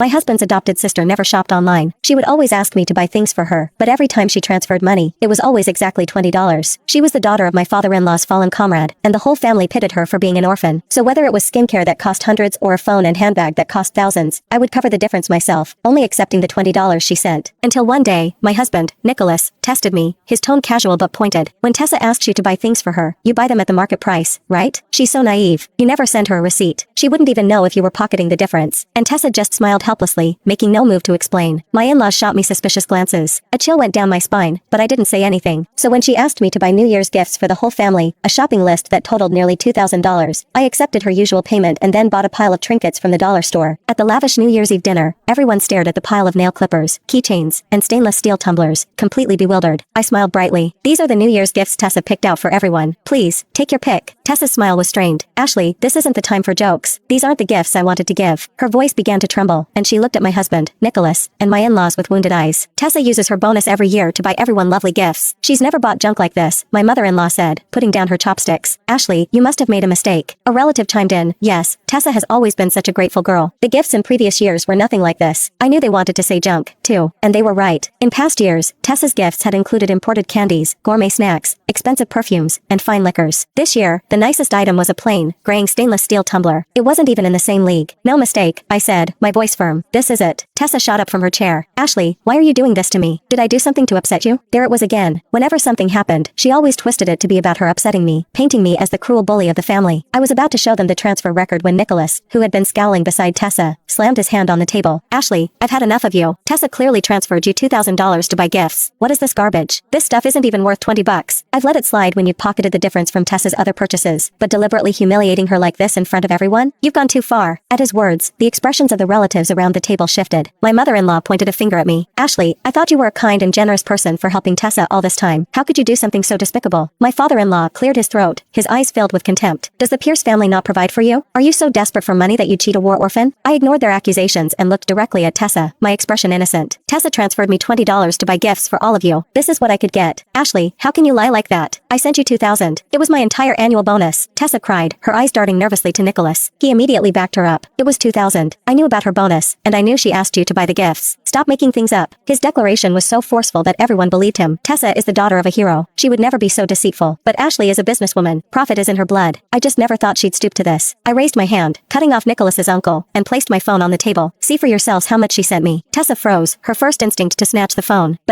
My husband's adopted sister never shopped online. She would always ask me to buy things for her, but every time she transferred money, it was always exactly $20. She was the daughter of my father-in-law's fallen comrade, and the whole family pitted her for being an orphan. So whether it was skincare that cost hundreds or a phone and handbag that cost thousands, I would cover the difference myself, only accepting the $20 she sent. Until one day, my husband, Nicholas, tested me, his tone casual but pointed. When Tessa asks you to buy things for her, you buy them at the market price, right? She's so naive. You never send her a receipt. She wouldn't even know if you were pocketing the difference. And Tessa just smiled helplessly, making no move to explain. My in-laws shot me suspicious glances. A chill went down my spine, but I didn't say anything. So when she asked me to buy New Year's gifts for the whole family, a shopping list that totaled nearly $2,000, I accepted her usual payment and then bought a pile of trinkets from the dollar store. At the lavish New Year's Eve dinner, everyone stared at the pile of nail clippers, keychains, and stainless steel tumblers, completely bewildered. I smiled brightly. These are the New Year's gifts Tessa picked out for everyone. Please, take your pick. Tessa's smile was strained. Ashley, this isn't the time for jokes. These aren't the gifts I wanted to give. Her voice began to tremble, and she looked at my husband, Nicholas, and my in-laws with wounded eyes. Tessa uses her bonus every year to buy everyone lovely gifts. She's never bought junk like this, my mother-in-law said, putting down her chopsticks. Ashley, you must have made a mistake. A relative chimed in. Yes, Tessa has always been such a grateful girl. The gifts in previous years were nothing like this. I knew they wanted to say junk, too, and they were right. In past years, Tessa's gifts had included imported candies, gourmet snacks, expensive perfumes, and fine liquors. This year, the nicest item was a plain, graying stainless steel tumbler. It wasn't even in the same league. No mistake, I said, my voice firm. This is it. Tessa shot up from her chair. Ashley, why are you doing this to me? Did I do something to upset you? There it was again. Whenever something happened, she always twisted it to be about her upsetting me, painting me as the cruel bully of the family. I was about to show them the transfer record when Nicholas, who had been scowling beside Tessa, slammed his hand on the table. Ashley, I've had enough of you. Tessa clearly transferred you $2,000 to buy gifts. What is this garbage? This stuff isn't even worth $20. I've let it slide when you pocketed the difference from Tessa's other purchases, but deliberately humiliating her like this in front of everyone? You've gone too far. At his words, the expressions of the relatives around the table shifted. My mother-in-law pointed a finger at me. Ashley, I thought you were a kind and generous person for helping Tessa all this time. How could you do something so despicable? My father-in-law cleared his throat, his eyes filled with contempt. Does the Pierce family not provide for you? Are you so desperate for money that you cheat a war orphan? I ignored their accusations and looked directly at Tessa, my expression innocent. Tessa transferred me $20 to buy gifts for all of you. This is what I could get. Ashley, how can you lie like that? I sent you $2,000. It was my entire annual bonus. Tessa cried, her eyes darting nervously to Nicholas. He immediately backed her up. It was $2,000. I knew about her bonus, and I knew she asked you to buy the gifts. Stop making things up. His declaration was so forceful that everyone believed him. Tessa is the daughter of a hero. She would never be so deceitful. But Ashley is a businesswoman. Profit is in her blood. I just never thought she'd stoop to this. I raised my hand, cutting off Nicholas's uncle, and placed my phone on the table. See for yourselves how much she sent me. Tessa froze, her first instinct to snatch the phone, but